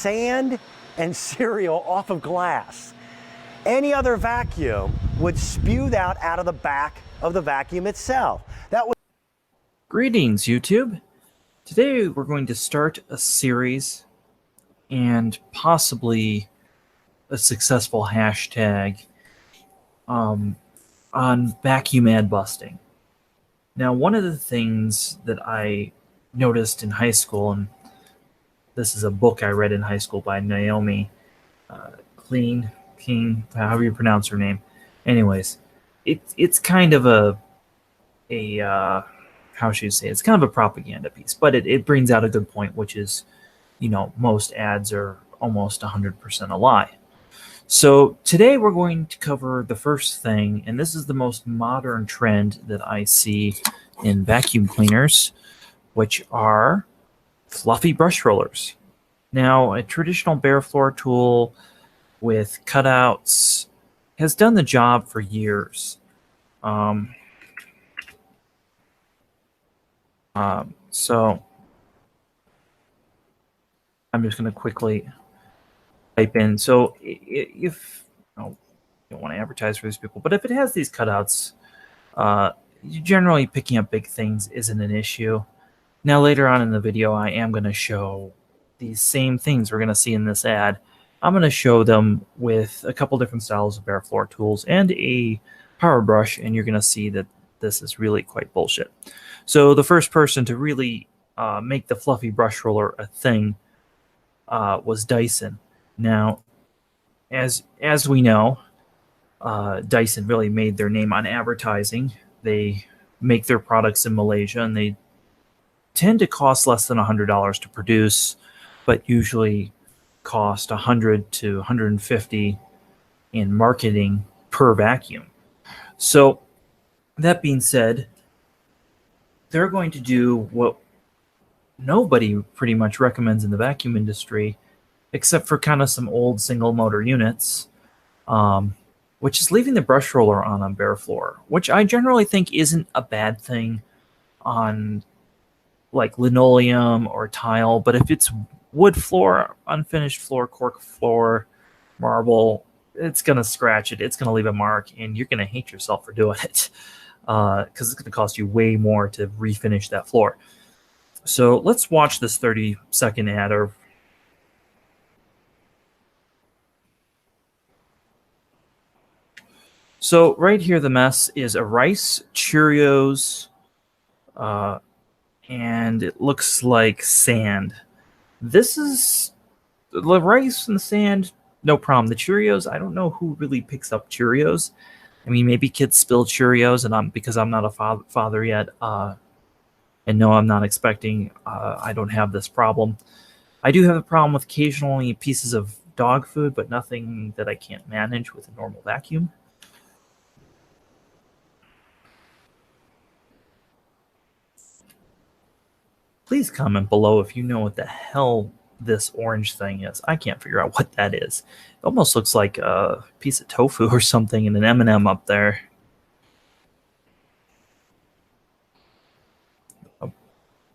sand and cereal off of glass. Any other vacuum would spew that out of the back of the vacuum itself. That would. Greetings, YouTube. Today we're going to start a series and possibly a successful hashtag on vacuum ad busting. Now, one of the things that I noticed in high school, and this is a book I read in high school by Naomi King, however you pronounce her name. Anyways, it's kind of a how should you say, it's kind of a propaganda piece, but it brings out a good point, which is, you know, most ads are almost 100% a lie. So today we're going to cover the first thing, and this is the most modern trend that I see in vacuum cleaners, which are fluffy brush rollers. Now, a traditional bare floor tool with cutouts has done the job for years. So I'm just going to quickly type in. So if you don't want to advertise for these people, but if it has these cutouts, generally picking up big things isn't an issue. Now, later on in the video, I am going to show these same things we're going to see in this ad. I'm going to show them with a couple different styles of bare floor tools and a power brush, and you're going to see that this is really quite bullshit. So the first person to really make the fluffy brush roller a thing was Dyson. Now, as we know, Dyson really made their name on advertising. They make their products in Malaysia, and they tend to cost less than $100 to produce, but usually cost $100 to $150 in marketing per vacuum. So that being said, they're going to do what nobody pretty much recommends in the vacuum industry, except for kind of some old single motor units, which is leaving the brush roller on a bare floor, which I generally think isn't a bad thing on like linoleum or tile. But if it's wood floor, unfinished floor, cork floor, marble, it's going to scratch it. It's going to leave a mark, and you're going to hate yourself for doing it because it's going to cost you way more to refinish that floor. So let's watch this 30-second ad. So right here, the mess is a rice, Cheerios, and it looks like sand. This is the rice and the sand, no problem. The Cheerios, I don't know who really picks up Cheerios. I mean, maybe kids spill Cheerios, and because I'm not a father yet, and no, I'm not expecting, I don't have this problem. I do have a problem with occasionally pieces of dog food, but nothing that I can't manage with a normal vacuum. Please comment below if you know what the hell this orange thing is. I can't figure out what that is. It almost looks like a piece of tofu or something and an M&M up there.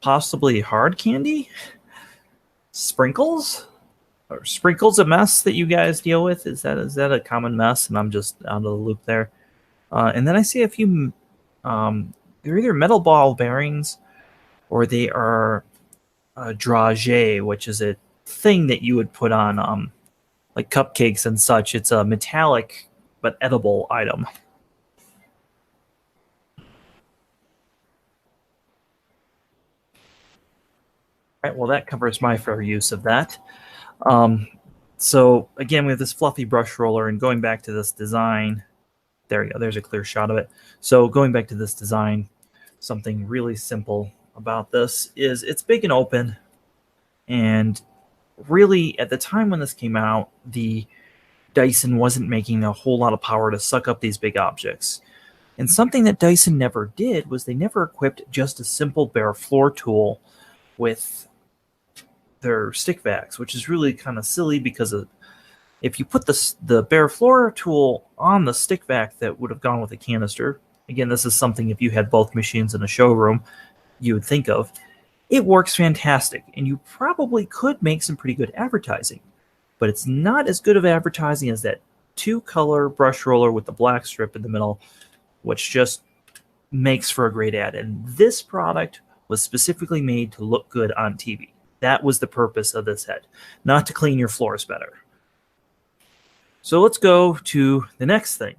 Possibly hard candy? Sprinkles? Are sprinkles a mess that you guys deal with? Is that a common mess and I'm just out of the loop there? And then I see a few, they're either metal ball bearings or they are dragé, which is a thing that you would put on like cupcakes and such. It's a metallic but edible item. All right, well, that covers my fair use of that. So again, we have this fluffy brush roller, and going back to this design, there you go, there's a clear shot of it. So going back to this design, something really simple about this is it's big and open, and really at the time when this came out, the Dyson wasn't making a whole lot of power to suck up these big objects. And something that Dyson never did was they never equipped just a simple bare floor tool with their stick vacs, which is really kind of silly because if you put the bare floor tool on the stick vac that would have gone with a canister, again, this is something if you had both machines in a showroom, you would think of. It works fantastic, and you probably could make some pretty good advertising, but it's not as good of advertising as that 2-color brush roller with the black strip in the middle, which just makes for a great ad. And this product was specifically made to look good on TV. That was the purpose of this head, not to clean your floors better. So let's go to the next thing.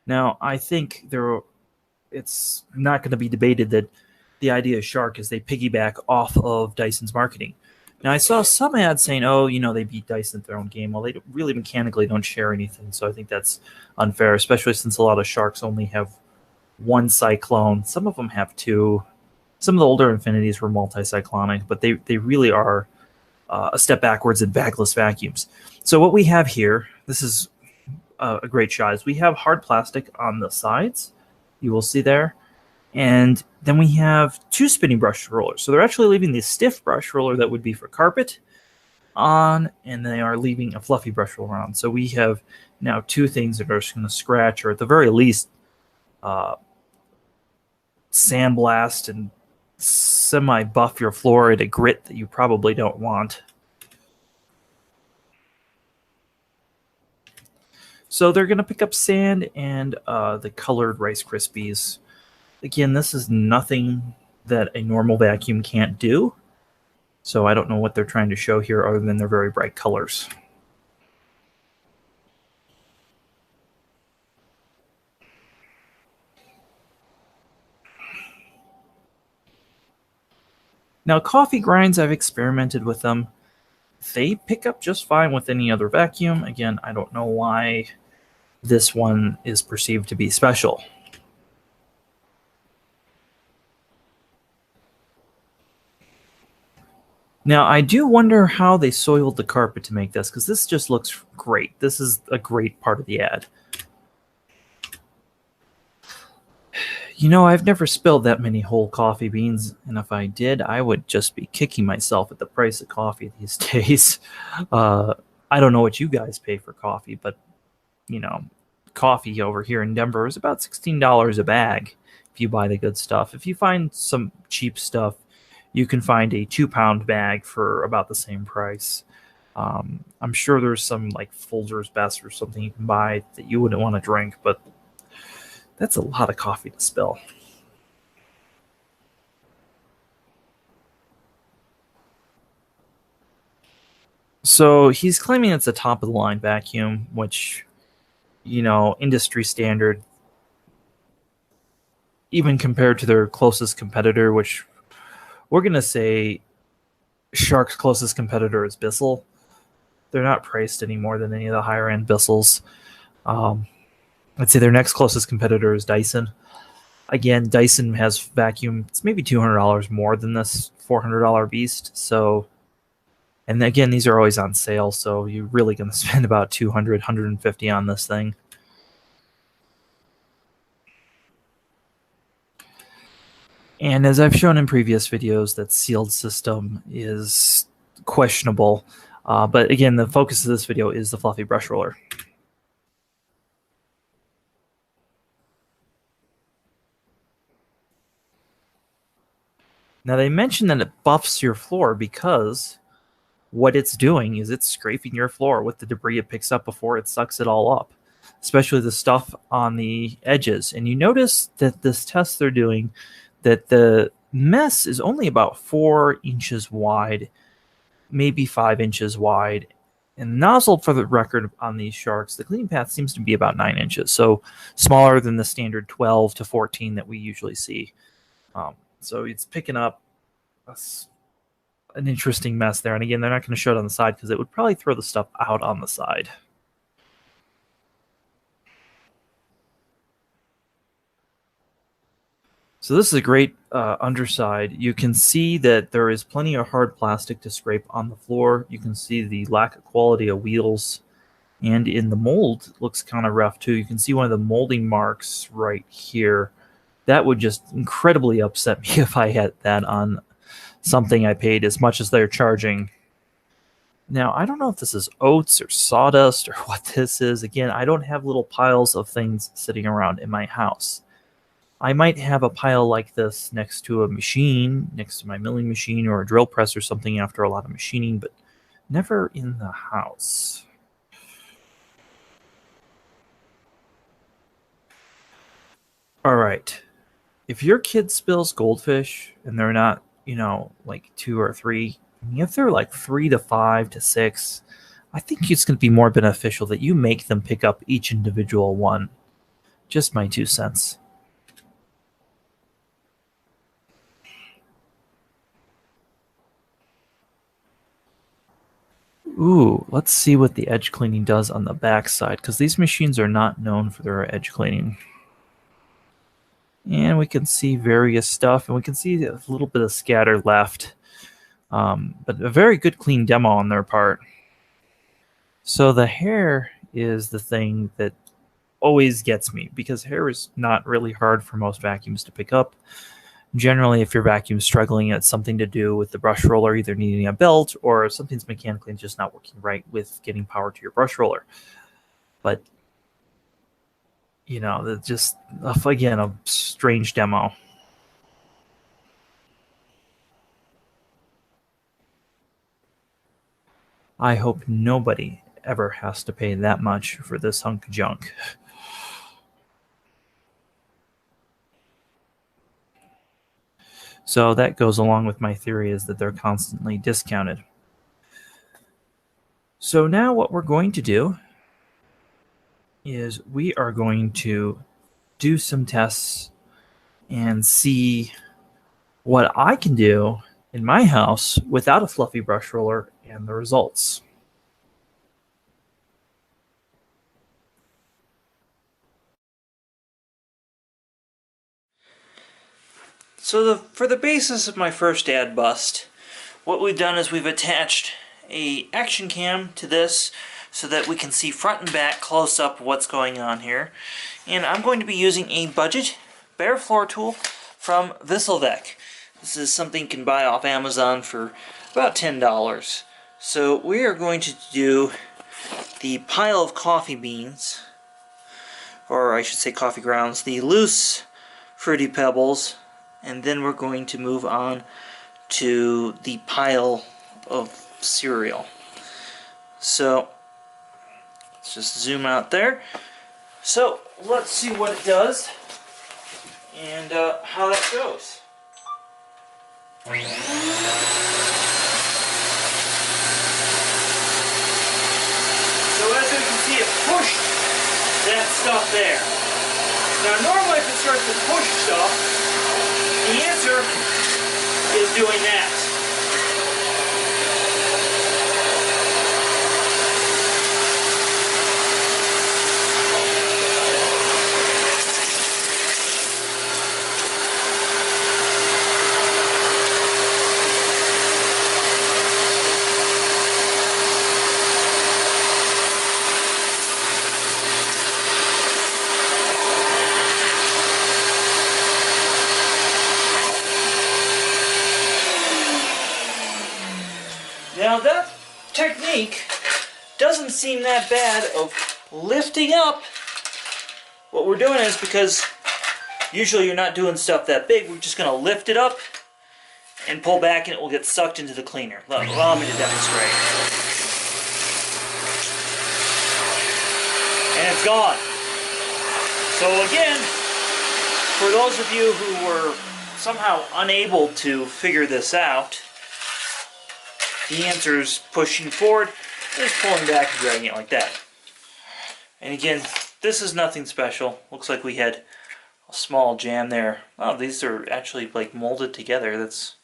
Now, I think it's not going to be debated that the idea of Shark is they piggyback off of Dyson's marketing. Now, I saw some ads saying, oh, they beat Dyson at their own game. Well, they really mechanically don't share anything, so I think that's unfair, especially since a lot of Sharks only have one cyclone. Some of them have two. Some of the older Infinities were multi-cyclonic, but they really are a step backwards in backless vacuums. So what we have here, this is a great shot, is we have hard plastic on the sides. You will see there. And then we have 2 spinning brush rollers. So they're actually leaving the stiff brush roller that would be for carpet on, and they are leaving a fluffy brush roller on. So we have now 2 things that are just going to scratch, or at the very least, sandblast and semi-buff your floor at a grit that you probably don't want. So they're going to pick up sand and the colored Rice Krispies. Again, this is nothing that a normal vacuum can't do. So I don't know what they're trying to show here other than their very bright colors. Now, coffee grinds, I've experimented with them. They pick up just fine with any other vacuum. Again, I don't know why this one is perceived to be special. Now, I do wonder how they soiled the carpet to make this, because this just looks great. This is a great part of the ad. I've never spilled that many whole coffee beans, and if I did, I would just be kicking myself at the price of coffee these days. I don't know what you guys pay for coffee, but, coffee over here in Denver is about $16 a bag if you buy the good stuff. If you find some cheap stuff, you can find a 2-pound bag for about the same price. I'm sure there's some like Folgers Best or something you can buy that you wouldn't want to drink, but that's a lot of coffee to spill. So he's claiming it's a top-of-the-line vacuum, which, industry standard, even compared to their closest competitor, which we're going to say Shark's closest competitor is Bissell. They're not priced any more than any of the higher-end Bissells. I'd say their next closest competitor is Dyson. Again, Dyson has vacuum. It's maybe $200 more than this $400 beast. So, and again, these are always on sale, so you're really going to spend about $200, $150 on this thing. And as I've shown in previous videos, that sealed system is questionable. But again, the focus of this video is the fluffy brush roller. Now, they mentioned that it buffs your floor because what it's doing is it's scraping your floor with the debris it picks up before it sucks it all up, especially the stuff on the edges. And you notice that this test they're doing, that the mess is only about 4 inches wide, maybe 5 inches wide. And nozzle, for the record, on these Sharks, the cleaning path seems to be about 9 inches, so smaller than the standard 12 to 14 that we usually see. So it's picking up an interesting mess there. And again, they're not going to show it on the side because it would probably throw the stuff out on the side. So this is a great underside. You can see that there is plenty of hard plastic to scrape on the floor. You can see the lack of quality of wheels. And in the mold, it looks kind of rough too. You can see one of the molding marks right here. That would just incredibly upset me if I had that on something I paid as much as they're charging. Now, I don't know if this is oats or sawdust or what this is. Again, I don't have little piles of things sitting around in my house. I might have a pile like this next to a machine, next to my milling machine or a drill press or something after a lot of machining, but never in the house. All right. If your kid spills goldfish and they're not, like 2 or 3, if they're like 3 to 5 to 6, I think it's going to be more beneficial that you make them pick up each individual one. Just my 2 cents. Ooh, let's see what the edge cleaning does on the back side, because these machines are not known for their edge cleaning. And we can see various stuff, and we can see a little bit of scatter left. But a very good clean demo on their part. So the hair is the thing that always gets me, because hair is not really hard for most vacuums to pick up. Generally, if your vacuum's struggling, it's something to do with the brush roller either needing a belt or something's mechanically just not working right with getting power to your brush roller. But, just, again, a strange demo. I hope nobody ever has to pay that much for this hunk of junk. So that goes along with my theory is that they're constantly discounted. So now what we're going to do is we are going to do some tests and see what I can do in my house without a fluffy brush roller and the results. So for the basis of my first ad bust, what we've done is we've attached a action cam to this so that we can see front and back close up what's going on here. And I'm going to be using a budget bare floor tool from vs.Dyson. This is something you can buy off Amazon for about $10. So we are going to do the pile of coffee beans, or I should say coffee grounds, the loose fruity pebbles, and then we're going to move on to the pile of cereal. So let's just zoom out there. So let's see what it does and how that goes. So as you can see, it pushed that stuff there. Now normally if it starts to push stuff, the answer is doing that. Now that technique doesn't seem that bad of lifting up. What we're doing is, because usually you're not doing stuff that big, we're just going to lift it up and pull back and it will get sucked into the cleaner. Allow me to demonstrate. And it's gone. So again, for those of you who were somehow unable to figure this out, the answer is pushing forward, just pulling back and dragging it like that. And again, this is nothing special. Looks like we had a small jam there. Oh, these are actually like molded together. That's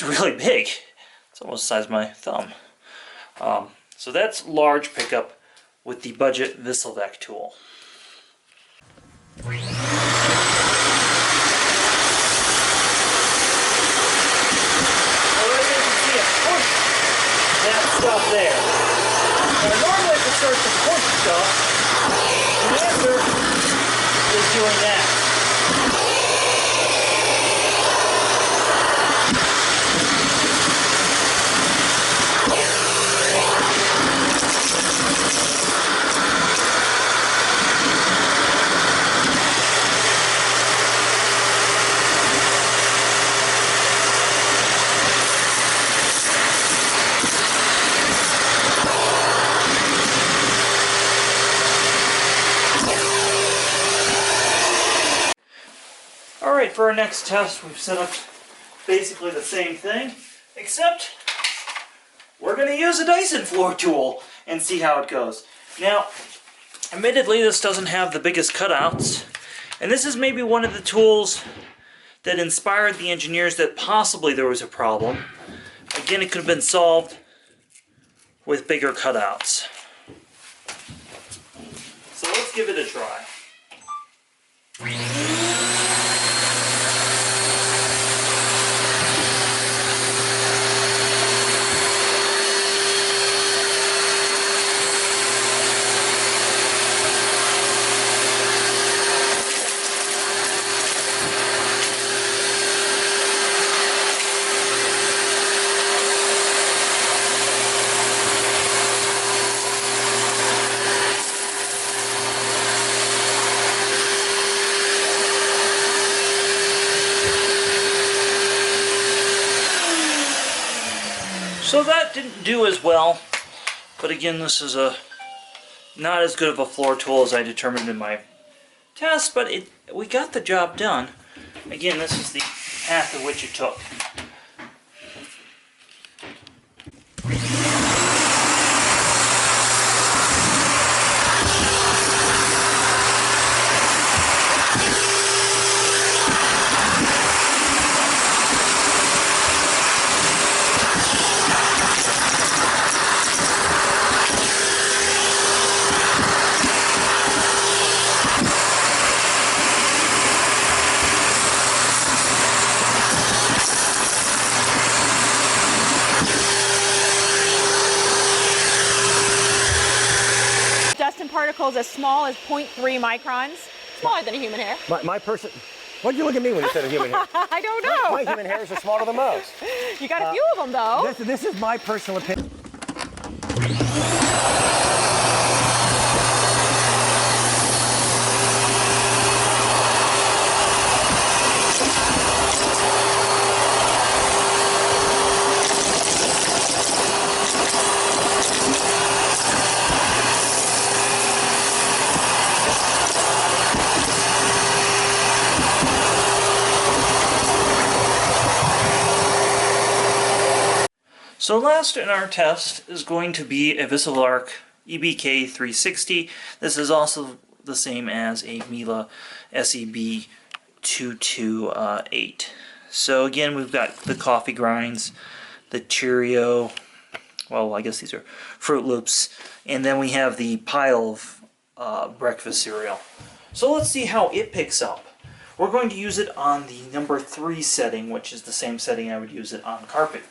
really big. It's almost the size of my thumb. So that's large pickup with the budget vs.Dyson tool. Stuff there. Now normally if it starts to push stuff, the answer is doing that. for our next test, we've set up basically the same thing, except we're going to use a Dyson floor tool and see how it goes. Now, admittedly, this doesn't have the biggest cutouts, and this is maybe one of the tools that inspired the engineers that possibly there was a problem. Again, it could have been solved with bigger cutouts. So let's give it a try. So that didn't do as well, but again, this is not as good of a floor tool as I determined in my test, but we got the job done. Again, this is the path of which it took. Dust and particles as small as 0.3 microns, smaller than a human hair. My person, what did you look at me when you said a human hair? I don't know. My human hairs are smaller than most. You got a few of them though. This is my personal opinion. So last in our test is going to be a vs.Dyson EBK 360. This is also the same as a Miele SEB 228. So again, we've got the coffee grinds, the Cheerio, well, I guess these are Fruit Loops, and then we have the pile of breakfast cereal. So let's see how it picks up. We're going to use it on the number 3 setting, which is the same setting I would use it on carpet.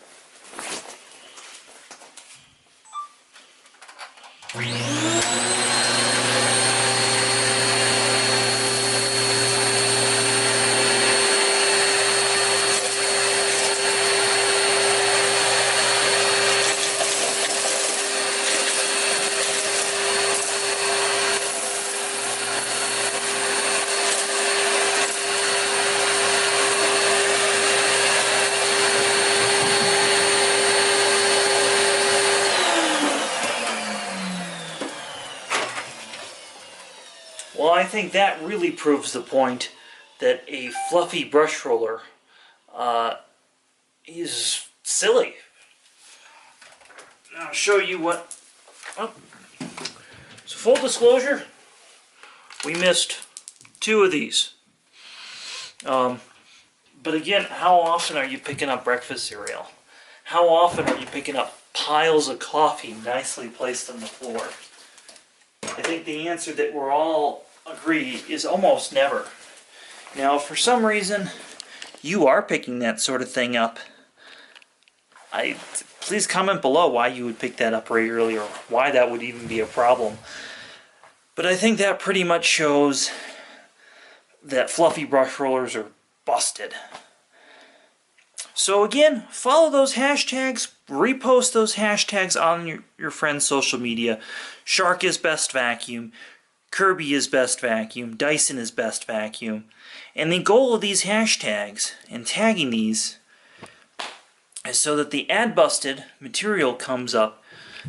Well, I think that really proves the point that a fluffy brush roller is silly. I'll show you what... Oh. So full disclosure, we missed 2 of these. But again, how often are you picking up breakfast cereal? How often are you picking up piles of coffee nicely placed on the floor? I think the answer that we're all agree is almost never. Now, if for some reason you are picking that sort of thing up, please comment below why you would pick that up regularly or why that would even be a problem. But I think that pretty much shows that fluffy brush rollers are busted. So again, follow those hashtags, repost those hashtags on your friends' social media. sharkisbestvacuum, Kirbyisbestvacuum, dysonisbestvacuum. And the goal of these hashtags and tagging these is so that the Adbusted material comes up,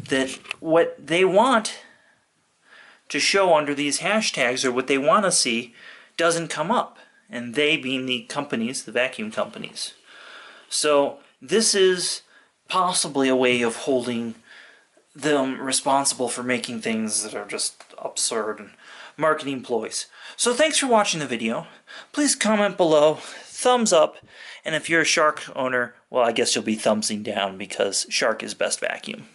that what they want to show under these hashtags or what they want to see doesn't come up. and they being the companies, the vacuum companies. So this is possibly a way of holding them responsible for making things that are just absurd and marketing ploys. So thanks for watching the video. Please comment below, thumbs up, and if you're a Shark owner, well, I guess you'll be thumbsing down because Shark is best vacuum.